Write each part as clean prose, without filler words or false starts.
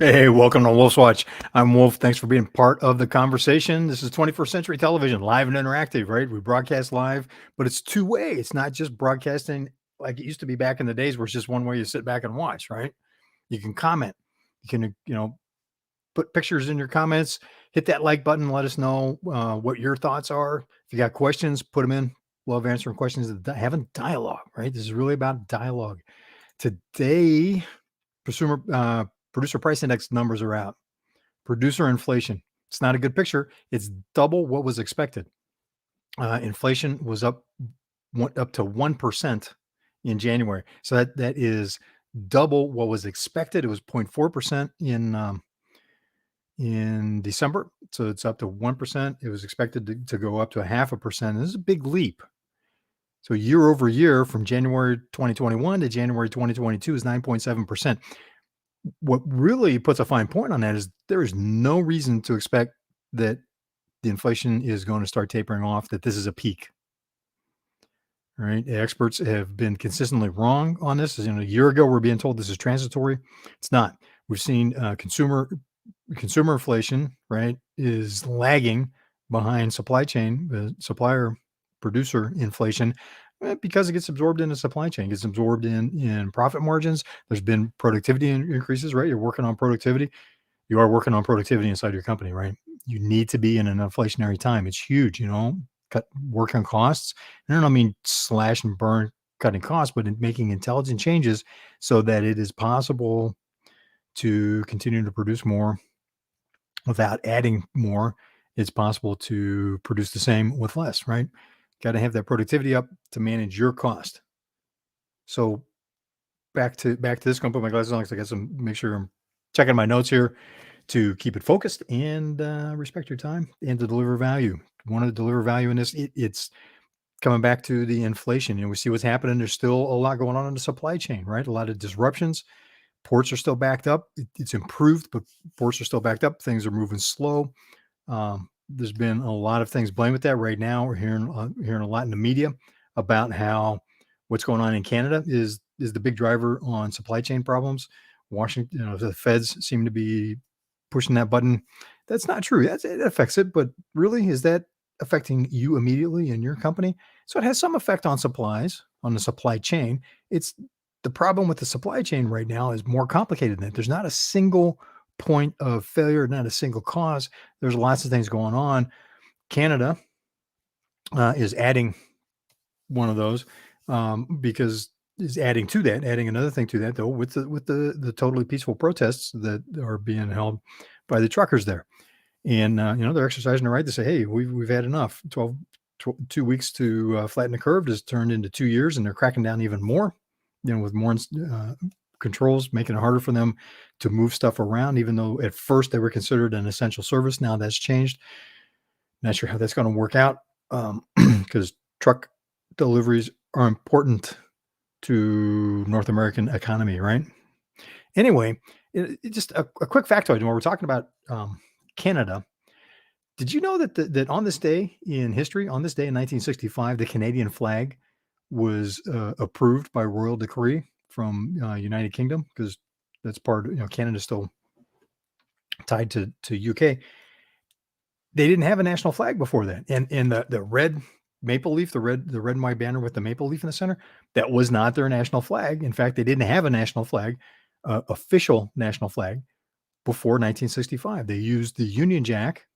Hey, welcome to Wolf's Watch. I'm Wolf. Thanks for being part of the conversation. This is 21st century television, live and interactive, right? We broadcast live, but it's two-way. It's not just broadcasting like it used to be back in the days where it's just one way you sit back and watch, right? You can comment. You can, put pictures in your comments, hit that like button, let us know what your thoughts are. If you got questions, put them in. Love answering questions, having dialogue, right? This is really about dialogue. Today, consumer producer price index numbers are out. Producer inflation. It's not a good picture. It's double what was expected. Inflation was up to 1% in January. So that is double what was expected. It was 0.4% in December. So it's up to 1%. It was expected to go up to 0.5%. This is a big leap. So year over year from January 2021 to January 2022 is 9.7%. What really puts a fine point on that is there is no reason to expect that the inflation is going to start tapering off, that this is a peak. All right. Experts have been consistently wrong on this. A year ago, we're being told this is transitory. It's not. We've seen consumer inflation, right, is lagging behind supply chain, supplier producer inflation, because it gets absorbed in the supply chain, gets absorbed in profit margins. There's been productivity increases, right? You're working on productivity. You are working on productivity inside your company, right? You need to be in an inflationary time. It's huge, work on costs. And I don't mean slash and burn cutting costs, but in making intelligent changes so that it is possible to continue to produce more without adding more. It's possible to produce the same with less, right? Got to have that productivity up to manage your cost. So back to this. Gonna put my glasses on because I got some. Make sure I'm checking my notes here to keep it focused and respect your time and to deliver value. Want to deliver value in this? It's coming back to the inflation. We see what's happening. There's still a lot going on in the supply chain, right? A lot of disruptions. Ports are still backed up. It's improved, but ports are still backed up. Things are moving slow. There's been a lot of things blamed with that. Right now, we're hearing a lot in the media about how what's going on in Canada is the big driver on supply chain problems. Washington, the feds seem to be pushing that button. That's not true. It affects it, but really, is that affecting you immediately in your company? So it has some effect on supplies, on the supply chain. It's the problem with the supply chain right now is more complicated than that. There's not a single point of failure, not a single cause. There's lots of things going on. Canada is adding one of those because is adding to that, adding another thing to that though, with the totally peaceful protests that are being held by the truckers there, and they're exercising the right to say, hey, we've had enough. 2 weeks to flatten the curve has turned into 2 years, and they're cracking down even more, with more controls, making it harder for them to move stuff around, even though at first they were considered an essential service. Now that's changed. Not sure how that's going to work out because truck deliveries are important to North American economy, right? Anyway, just a quick factoid when we're talking about Canada. Did you know that on this day in history, on this day in 1965, the Canadian flag was approved by royal decree from United Kingdom, because that's part of, Canada's still tied to UK. They didn't have a national flag before that, and the red maple leaf, the red and white banner with the maple leaf in the center, that was not their national flag. In fact, they didn't have a national flag, official national flag, before 1965. They used the Union Jack,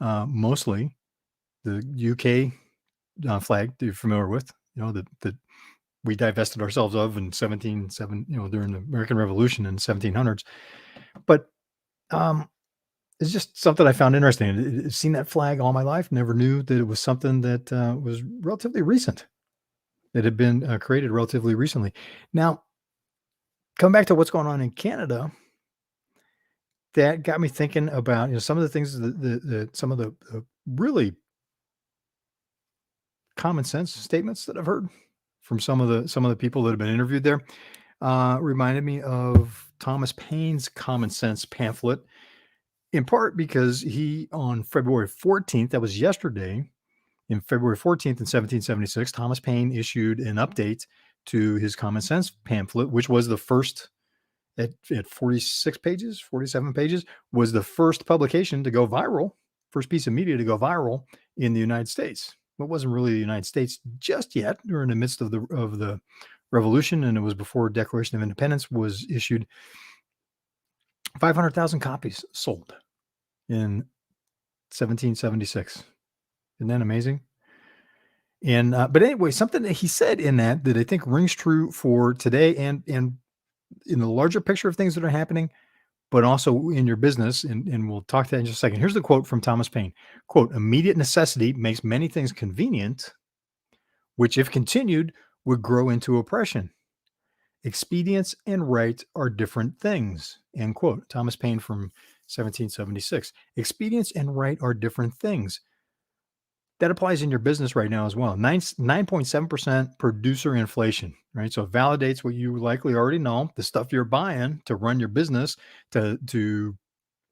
mostly the UK flag that you're familiar with, that we divested ourselves of in 1707, during the American Revolution in 1700s. But it's just something I found interesting. I've seen that flag all my life. Never knew that it was something that was relatively recent, that had been created relatively recently. Now, come back to what's going on in Canada. That got me thinking about some of the things that some of the really common sense statements that I've heard from some of the people that have been interviewed there. Reminded me of Thomas Paine's Common Sense pamphlet, in part because he, on February 14th, that was yesterday, in February 14th in 1776, Thomas Paine issued an update to his Common Sense pamphlet, which was the first at 46 pages, 47 pages, was the first publication to go viral, first piece of media to go viral in the United States. It wasn't really the United States just yet. We were in the midst of the revolution, and it was before Declaration of Independence was issued. 500,000 copies sold in 1776. Isn't that amazing? And but anyway, something that he said in that I think rings true for today and in the larger picture of things that are happening, but also in your business. And we'll talk to that in just a second. Here's the quote from Thomas Paine. Quote, "Immediate necessity makes many things convenient, which if continued would grow into oppression. Expedience and right are different things." End quote. Thomas Paine from 1776. Expedience and right are different things. That applies in your business right now as well. 9.7% producer inflation, right? So it validates what you likely already know, the stuff you're buying to run your business, to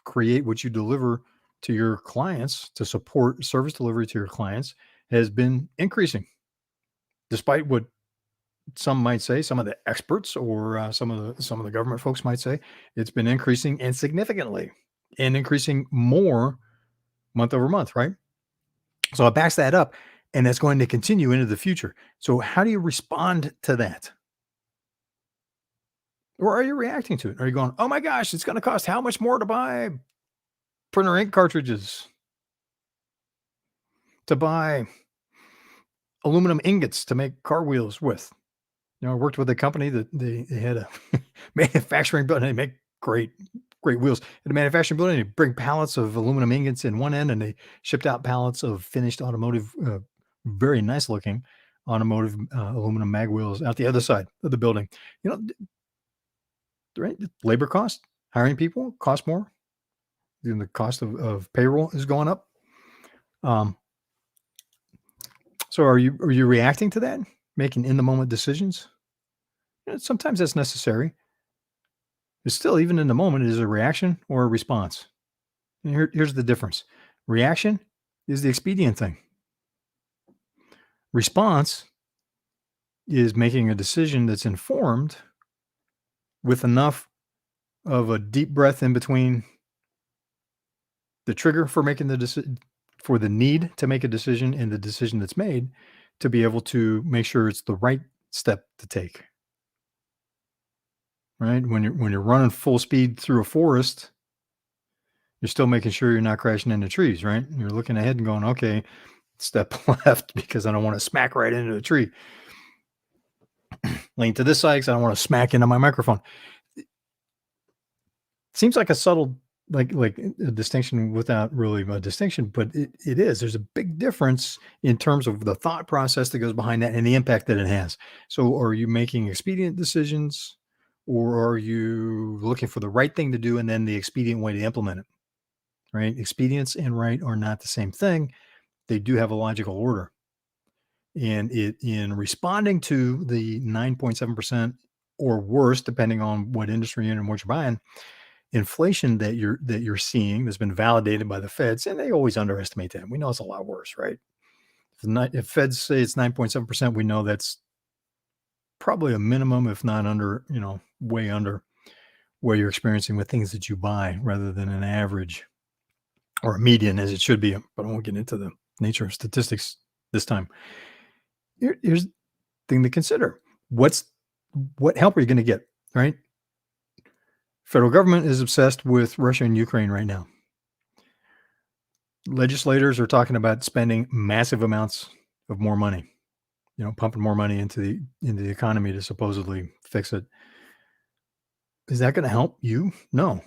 create what you deliver to your clients, to support service delivery to your clients, has been increasing. Despite what some might say, some of the experts or some of the government folks might say, it's been increasing and significantly, and increasing more month over month, right? So it backs that up, and that's going to continue into the future. So how do you respond to that? Or are you reacting to it? Are you going, "Oh my gosh, it's going to cost how much more to buy printer ink cartridges, to buy aluminum ingots to make car wheels with?" I worked with a company that they had a manufacturing building. They make great wheels. At a manufacturing building, they bring pallets of aluminum ingots in one end, and they shipped out pallets of finished automotive, very nice looking automotive aluminum mag wheels out the other side of the building. You know, right? Labor cost, hiring people costs more. The cost of payroll is going up. So are you reacting to that? Making in the moment decisions? Sometimes that's necessary. But still, even in the moment, it is a reaction or a response. And here's the difference. Reaction is the expedient thing. Response is making a decision that's informed with enough of a deep breath in between the trigger for making the decision, for the need to make a decision and the decision that's made, to be able to make sure it's the right step to take. Right? When you're running full speed through a forest, you're still making sure you're not crashing into trees, right? You're looking ahead and going, "Okay, step left because I don't want to smack right into a tree. Lean to this side because I don't want to smack into my microphone." Seems like a subtle, like a distinction without really a distinction, but it is. There's a big difference in terms of the thought process that goes behind that and the impact that it has. So are you making expedient decisions, or are you looking for the right thing to do and then the expedient way to implement it? Right? Expedience and right are not the same thing. They do have a logical order. And in responding to the 9.7% or worse, depending on what industry you're in and what you're buying, inflation that you're seeing that's been validated by the feds, and they always underestimate that. We know it's a lot worse, right? If feds say it's 9.7%, we know that's probably a minimum, if not under, way under what you're experiencing with things that you buy, rather than an average or a median, as it should be. But I won't get into the nature of statistics this time. Here's the thing to consider. What help are you going to get, right? Federal government is obsessed with Russia and Ukraine right now. Legislators are talking about spending massive amounts of more money, pumping more money into the economy to supposedly fix it. Is that going to help you? No,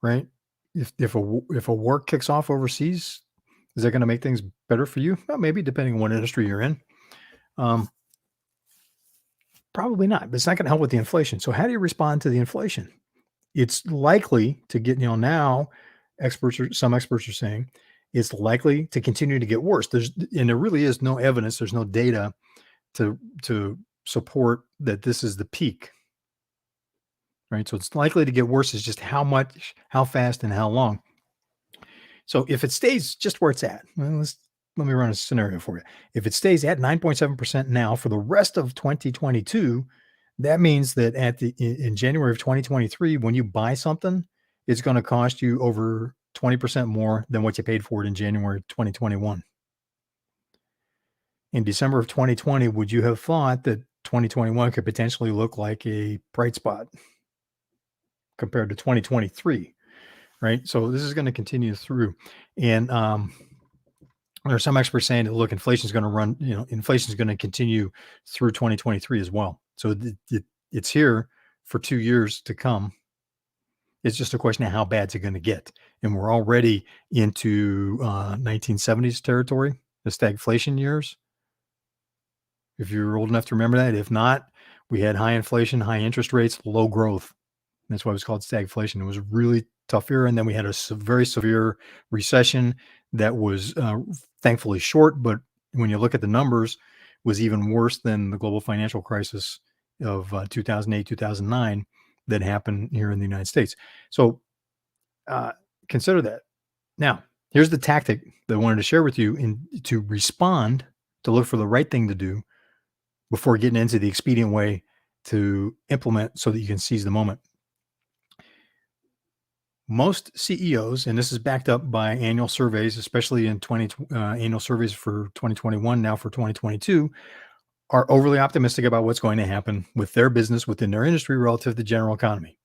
right? If a war kicks off overseas, is that going to make things better for you? Well, maybe, depending on what industry you're in. Probably not, but it's not going to help with the inflation. So how do you respond to the inflation? It's likely to get, now some experts are saying it's likely to continue to get worse. There really is no evidence. There's no data to support that this is the peak. Right. So it's likely to get worse. Is just how much, how fast, and how long. So if it stays just where it's at, let me run a scenario for you. If it stays at 9.7% now for the rest of 2022, That means that in January of 2023, when you buy something, it's going to cost you over 20% more than what you paid for it in January 2021. In December of 2020, would you have thought that 2021 could potentially look like a bright spot compared to 2023, right? So this is going to continue through. And there are some experts saying that, look, inflation is going to run, inflation is going to continue through 2023 as well. So it's here for 2 years to come. It's just a question of how bad it's going to get. And we're already into 1970s territory, the stagflation years. If you're old enough to remember that. If not, we had high inflation, high interest rates, low growth. That's why it was called stagflation. It was a really tough year. And then we had a very severe recession that was thankfully short, but when you look at the numbers, was even worse than the global financial crisis of 2008, 2009 that happened here in the United States. So consider that. Now, here's the tactic that I wanted to share with you to respond, to look for the right thing to do before getting into the expedient way to implement so that you can seize the moment. Most CEOs, and this is backed up by annual surveys, especially in annual surveys for 2021, now for 2022, are overly optimistic about what's going to happen with their business within their industry relative to the general economy.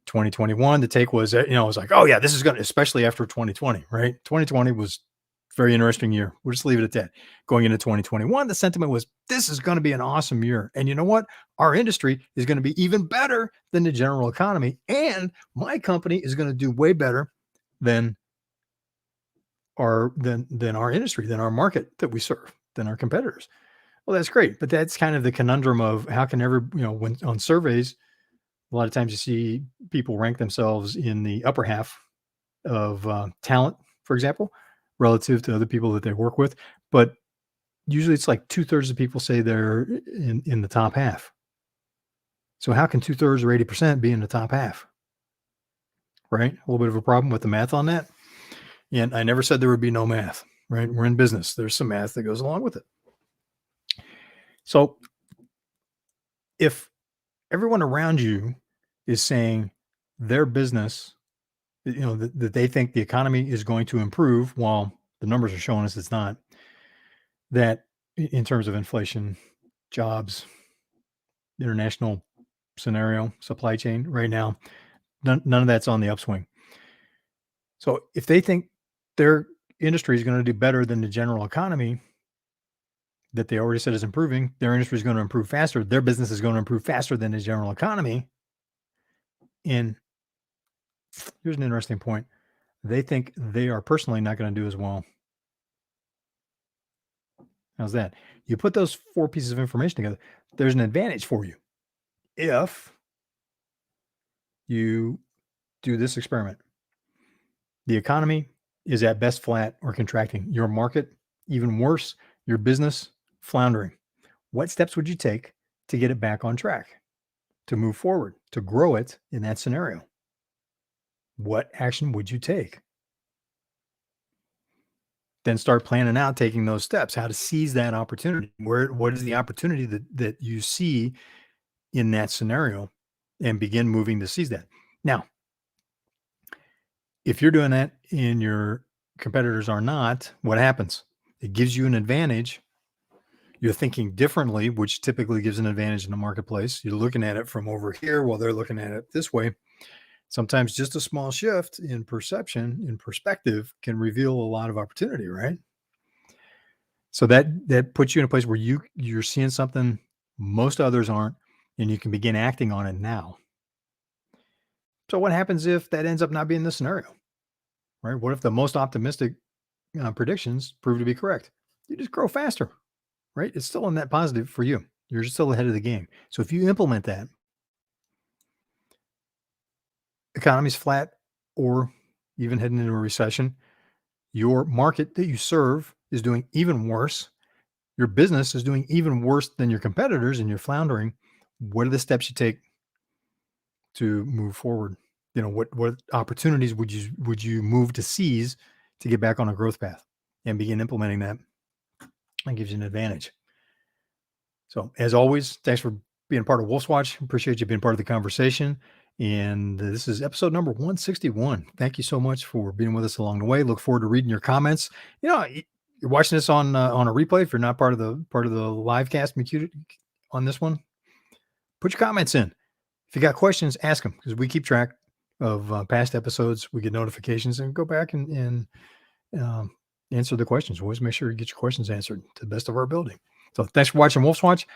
2021, the take was, it was like, oh yeah, this is going to, especially after 2020, right? 2020 was a very interesting year. We'll just leave it at that. Going into 2021, the sentiment was, this is going to be an awesome year. And you know what? Our industry is going to be even better than the general economy. And my company is going to do way better than our industry, than our market that we serve, than our competitors. Well, that's great. But that's kind of the conundrum of how can when on surveys, a lot of times you see people rank themselves in the upper half of talent, for example, relative to other people that they work with. But usually it's like 2/3 of people say they're in the top half. So how can 2/3 or 80% be in the top half? Right? A little bit of a problem with the math on that. And I never said there would be no math, right? We're in business. There's some math that goes along with it. So if everyone around you is saying their business, that they think the economy is going to improve while the numbers are showing us it's not, that in terms of inflation, jobs, international scenario, supply chain right now, none of that's on the upswing. So if they think their industry is going to do better than the general economy that they already said is improving, their industry is going to improve faster, their business is going to improve faster than the general economy. And here's an interesting point. They think they are personally not going to do as well. How's that? You put those 4 pieces of information together, there's an advantage for you if you do this experiment. The economy is at best flat or contracting. Your market, even worse, your business floundering. What steps would you take to get it back on track, to move forward, to grow it in that scenario? What action would you take? Then start planning out taking those steps, how to seize that opportunity. What is the opportunity that you see in that scenario, and begin moving to seize that. Now, if you're doing that and your competitors are not, what happens? It gives you an advantage. You're thinking differently, which typically gives an advantage in the marketplace. You're looking at it from over here while they're looking at it this way. Sometimes just a small shift in perception, in perspective, can reveal a lot of opportunity, right? So that puts you in a place where you're seeing something most others aren't, and you can begin acting on it now. So what happens if that ends up not being the scenario, right? What if the most optimistic predictions prove to be correct? You just grow faster, right? It's still a net positive for you. You're still ahead of the game. So if you implement that, economy's flat or even heading into a recession, your market that you serve is doing even worse. Your business is doing even worse than your competitors and you're floundering. What are the steps you take to move forward? What opportunities would you move to seize to get back on a growth path and begin implementing that? That gives you an advantage. So as always, thanks for being part of Wolf's Watch. Appreciate you being part of the conversation. And this is episode number 161. Thank you so much for being with us along the way. Look forward to reading your comments. You're watching this on a replay. If you're not part of the live cast on this one, put your comments in. If you got questions, ask them, because we keep track of past episodes. We get notifications and go back and answer the questions. Always make sure you get your questions answered to the best of our ability. So thanks for watching Wolf's Watch.